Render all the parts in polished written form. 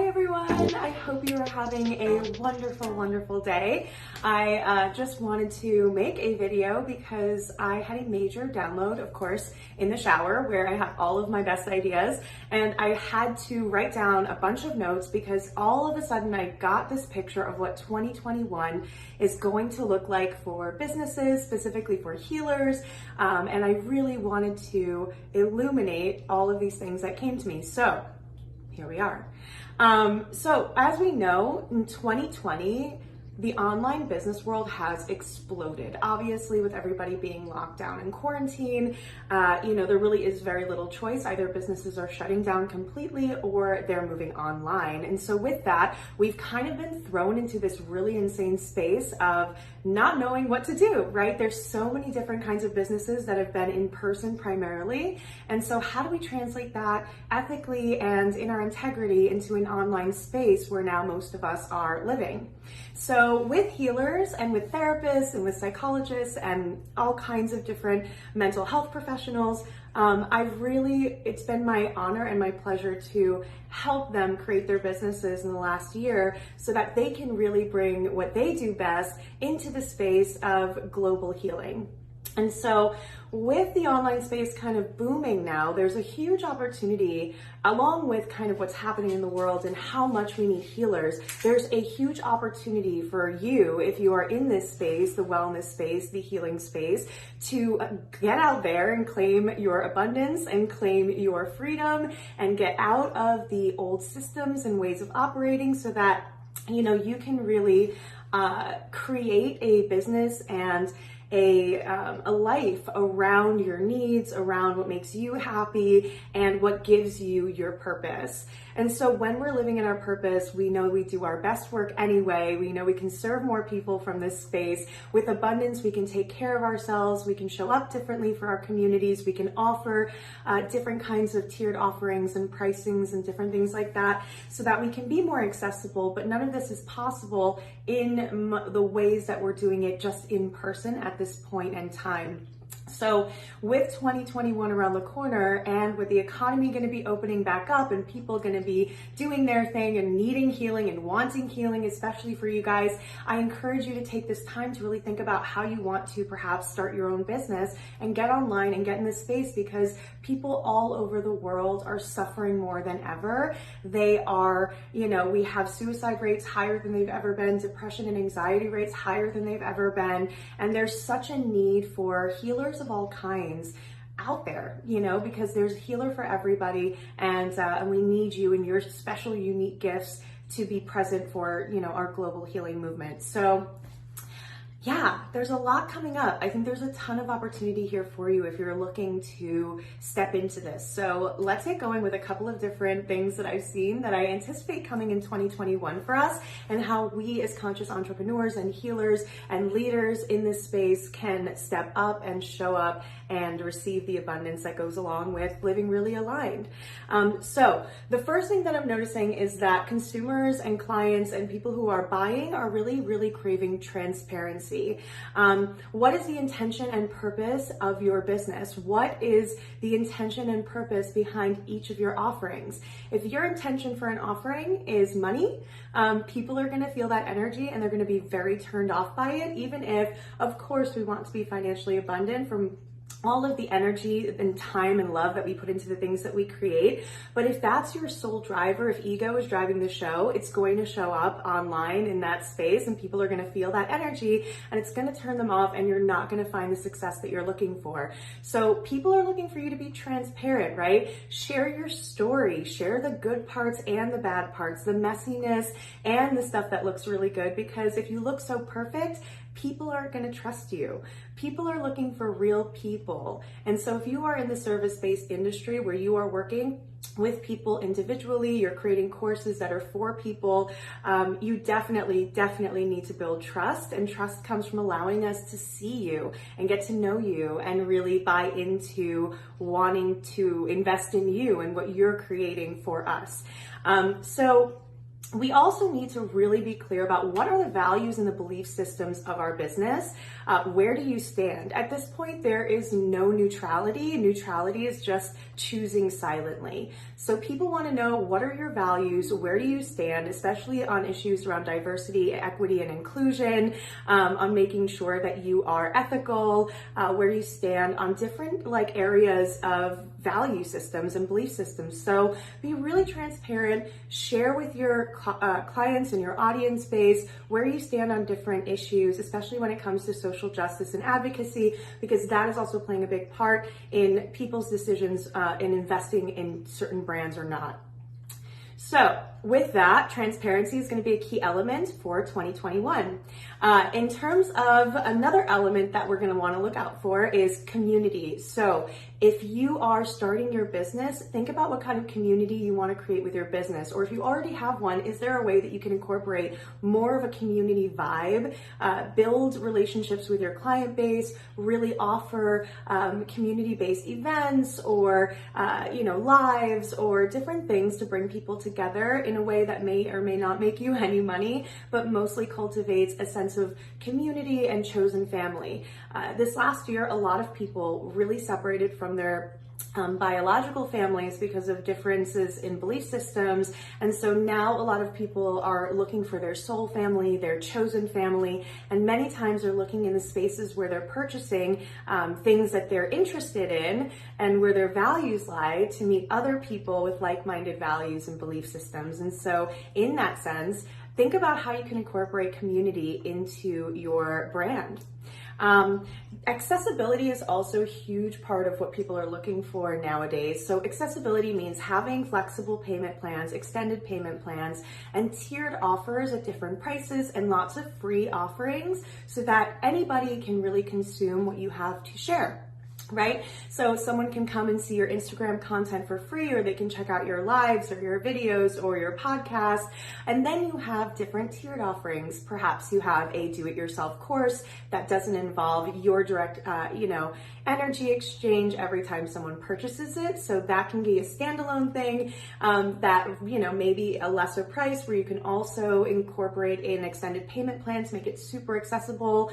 everyone, I hope you are having a wonderful, wonderful day. I just wanted to make a video because I had a major download, of course, in the shower where I have all of my best ideas, and I had to write down a bunch of notes because all of a sudden I got this picture of what 2021 is going to look like for businesses, specifically for healers, and I really wanted to illuminate all of these things that came to me. So here we are. So as we know, in 2020, the online business world has exploded. Obviously, with everybody being locked down in quarantine, there really is very little choice. Either businesses are shutting down completely or they're moving online. And so with that, we've kind of been thrown into this really insane space of not knowing what to do, right? There's so many different kinds of businesses that have been in person primarily. And so how do we translate that ethically and in our integrity into an online space where now most of us are living? So with healers and with therapists and with psychologists and all kinds of different mental health professionals, it's been my honor and my pleasure to help them create their businesses in the last year so that they can really bring what they do best into the space of global healing. And so with the online space kind of booming now, there's a huge opportunity along with kind of what's happening in the world and how much we need healers. There's a huge opportunity for you, if you are in this space, the wellness space, the healing space, to get out there and claim your abundance and claim your freedom and get out of the old systems and ways of operating so that, you can really create a business and a life around your needs, around what makes you happy and what gives you your purpose. And so when we're living in our purpose, we know we do our best work anyway. We know we can serve more people from this space. With abundance, we can take care of ourselves. We can show up differently for our communities. We can offer different kinds of tiered offerings and pricings and different things like that so that we can be more accessible. But none of this is possible in the ways that we're doing it just in person at this point in time. So with 2021 around the corner and with the economy going to be opening back up and people going to be doing their thing and needing healing and wanting healing, especially for you guys, I encourage you to take this time to really think about how you want to perhaps start your own business and get online and get in this space because people all over the world are suffering more than ever. They are, we have suicide rates higher than they've ever been, depression and anxiety rates higher than they've ever been, and there's such a need for healers of all kinds out there, because there's a healer for everybody, and we need you and your special, unique gifts to be present for, our global healing movement. So yeah, there's a lot coming up. I think there's a ton of opportunity here for you if you're looking to step into this. So let's get going with a couple of different things that I've seen that I anticipate coming in 2021 for us and how we as conscious entrepreneurs and healers and leaders in this space can step up and show up and receive the abundance that goes along with living really aligned. So the first thing that I'm noticing is that consumers and clients and people who are buying are really, really craving transparency. What is the intention and purpose of your business? What is the intention and purpose behind each of your offerings? If your intention for an offering is money, people are going to feel that energy and they're going to be very turned off by it, even if, of course, we want to be financially abundant from all of the energy and time and love that we put into the things that we create. But if that's your sole driver, if ego is driving the show, it's going to show up online in that space and people are going to feel that energy and it's going to turn them off and you're not going to find the success that you're looking for. So people are looking for you to be transparent, right? Share your story, share the good parts and the bad parts, the messiness and the stuff that looks really good, because if you look so perfect, people aren't going to trust you. People are looking for real people. And so if you are in the service-based industry where you are working with people individually, you're creating courses that are for people, you definitely need to build trust. And trust comes from allowing us to see you and get to know you and really buy into wanting to invest in you and what you're creating for us. So we also need to really be clear about what are the values and the belief systems of our business. Where do you stand? At this point, there is no neutrality. Neutrality is just choosing silently. So people want to know, what are your values? Where do you stand, especially on issues around diversity, equity, and inclusion, on making sure that you are ethical, where you stand on different areas of value systems and belief systems. So be really transparent, share with your clients and your audience base where you stand on different issues, especially when it comes to social justice and advocacy, because that is also playing a big part in people's decisions in investing in certain brands or not. So with that, transparency is going to be a key element for 2021. In terms of another element that we're going to want to look out for is community. So if you are starting your business, think about what kind of community you want to create with your business. Or if you already have one, is there a way that you can incorporate more of a community vibe, build relationships with your client base, really offer community-based events or lives or different things to bring people together in a way that may or may not make you any money, but mostly cultivates a sense of community and chosen family. This last year, a lot of people really separated from their biological families because of differences in belief systems. And so now a lot of people are looking for their soul family, their chosen family, and many times they're looking in the spaces where they're purchasing things that they're interested in and where their values lie to meet other people with like-minded values and belief systems. And so in that sense, think about how you can incorporate community into your brand. Accessibility is also a huge part of what people are looking for nowadays. So accessibility means having flexible payment plans, extended payment plans, and tiered offers at different prices and lots of free offerings so that anybody can really consume what you have to share. Right? So someone can come and see your Instagram content for free, or they can check out your lives or your videos or your podcast. And then you have different tiered offerings. Perhaps you have a do-it-yourself course that doesn't involve your direct, energy exchange every time someone purchases it. So that can be a standalone thing that, maybe a lesser price where you can also incorporate an extended payment plan to make it super accessible.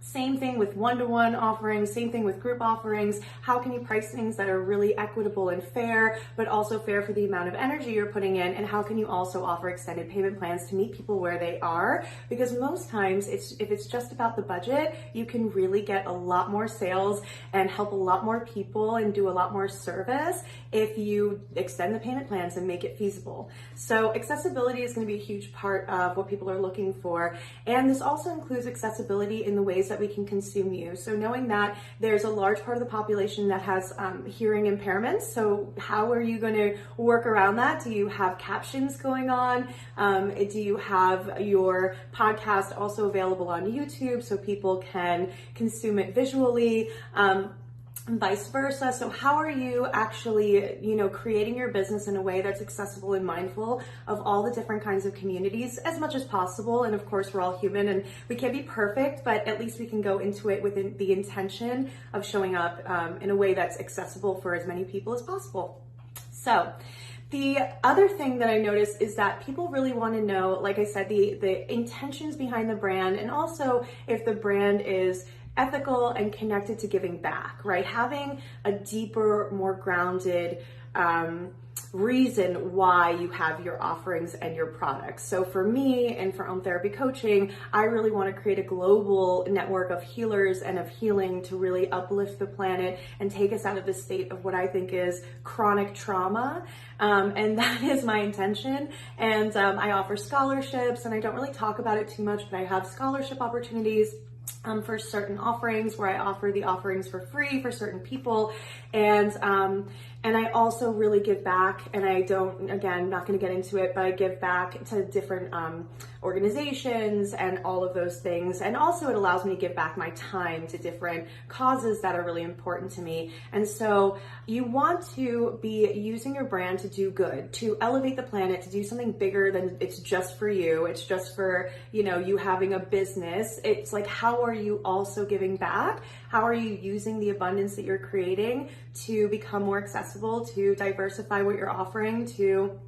Same thing with one-to-one offerings, same thing with group offerings. How can you price things that are really equitable and fair, but also fair for the amount of energy you're putting in? And how can you also offer extended payment plans to meet people where they are? Because most times, if it's just about the budget, you can really get a lot more sales and help a lot more people and do a lot more service if you extend the payment plans and make it feasible. So accessibility is going to be a huge part of what people are looking for. And this also includes accessibility in the ways that we can consume you. So knowing that there's a large part of the population that has hearing impairments. So how are you going to work around that? Do you have captions going on? Do you have your podcast also available on YouTube so people can consume it visually? And vice versa. So how are you actually, creating your business in a way that's accessible and mindful of all the different kinds of communities as much as possible? And of course, we're all human and we can't be perfect, but at least we can go into it with the intention of showing up in a way that's accessible for as many people as possible. So the other thing that I noticed is that people really want to know, like I said, the intentions behind the brand, and also if the brand is ethical and connected to giving back, right? Having a deeper, more grounded reason why you have your offerings and your products. So for me and for Own Therapy Coaching, I really want to create a global network of healers and of healing to really uplift the planet and take us out of the state of what I think is chronic trauma. And that is my intention. And I offer scholarships, and I don't really talk about it too much, but I have scholarship opportunities for certain offerings where I offer the offerings for free for certain people. And I also really give back, and I don't, again, not going to get into it, but I give back to different organizations and all of those things. And also it allows me to give back my time to different causes that are really important to me. And so you want to be using your brand to do good, to elevate the planet, to do something bigger than it's just for you. It's just for, you having a business. It's like, how are you also giving back? How are you using the abundance that you're creating to become more accessible, to diversify what you're offering, to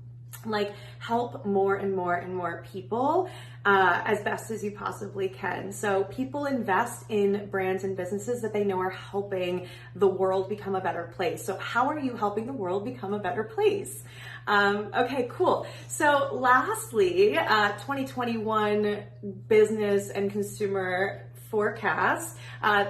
like help more and more and more people as best as you possibly can. So people invest in brands and businesses that they know are helping the world become a better place. So how are you helping the world become a better place? Okay, cool. So lastly, 2021 business and consumer forecast,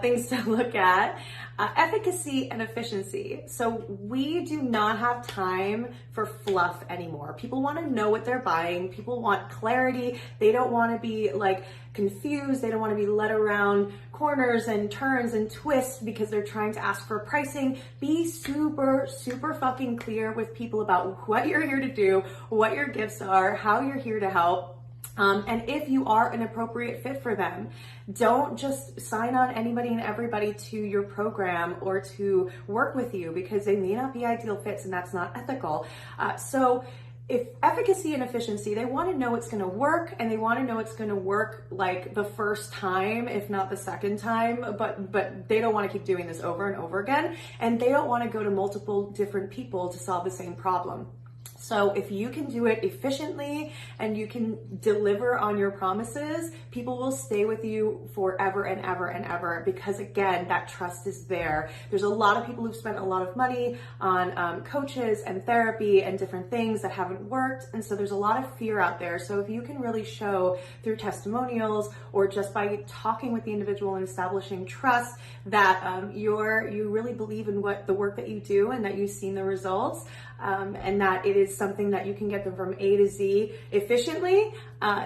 things to look at, efficacy and efficiency. So we do not have time for fluff anymore. People want to know what they're buying. People want clarity. They don't want to be like confused. They don't want to be led around corners and turns and twists because they're trying to ask for pricing. Be super, super fucking clear with people about what you're here to do, what your gifts are, how you're here to help. And if you are an appropriate fit for them, don't just sign on anybody and everybody to your program or to work with you because they may not be ideal fits and that's not ethical. So if efficacy and efficiency, they want to know it's going to work and they want to know it's going to work like the first time, if not the second time, but they don't want to keep doing this over and over again. And they don't want to go to multiple different people to solve the same problem. So if you can do it efficiently and you can deliver on your promises, people will stay with you forever and ever and ever because again, that trust is there. There's a lot of people who've spent a lot of money on coaches and therapy and different things that haven't worked. And so there's a lot of fear out there. So if you can really show through testimonials or just by talking with the individual and establishing trust that you really believe in what the work that you do and that you've seen the results, and that it is something that you can get them from A to Z efficiently,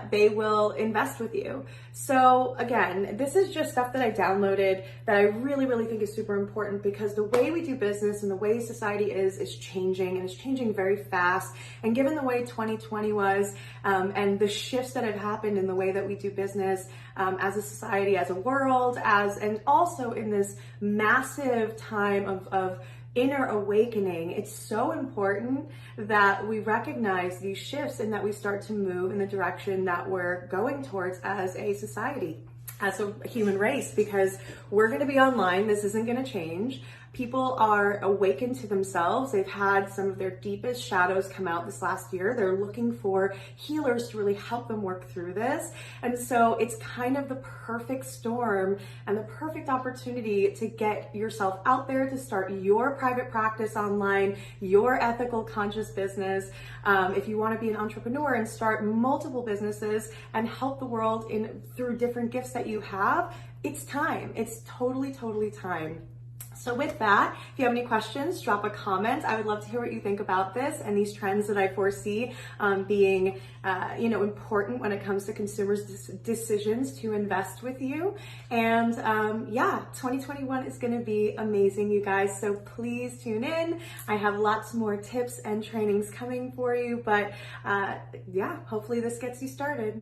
they will invest with you. So again, this is just stuff that I downloaded that I really, really think is super important because the way we do business and the way society is changing and it's changing very fast. And given the way 2020 was, and the shifts that have happened in the way that we do business as a society, as a world, and also in this massive time of inner awakening, it's so important that we recognize these shifts and that we start to move in the direction that we're going towards as a society, as a human race, because we're going to be online. This isn't going to change. People are awakened to themselves. They've had some of their deepest shadows come out this last year. They're looking for healers to really help them work through this. And so it's kind of the perfect storm and the perfect opportunity to get yourself out there, to start your private practice online, your ethical conscious business. If you want to be an entrepreneur and start multiple businesses and help the world through different gifts that you have, it's time. It's totally, totally time. So with that, if you have any questions, drop a comment. I would love to hear what you think about this and these trends that I foresee being, important when it comes to consumers' decisions to invest with you. And 2021 is going to be amazing, you guys. So please tune in. I have lots more tips and trainings coming for you. But hopefully this gets you started.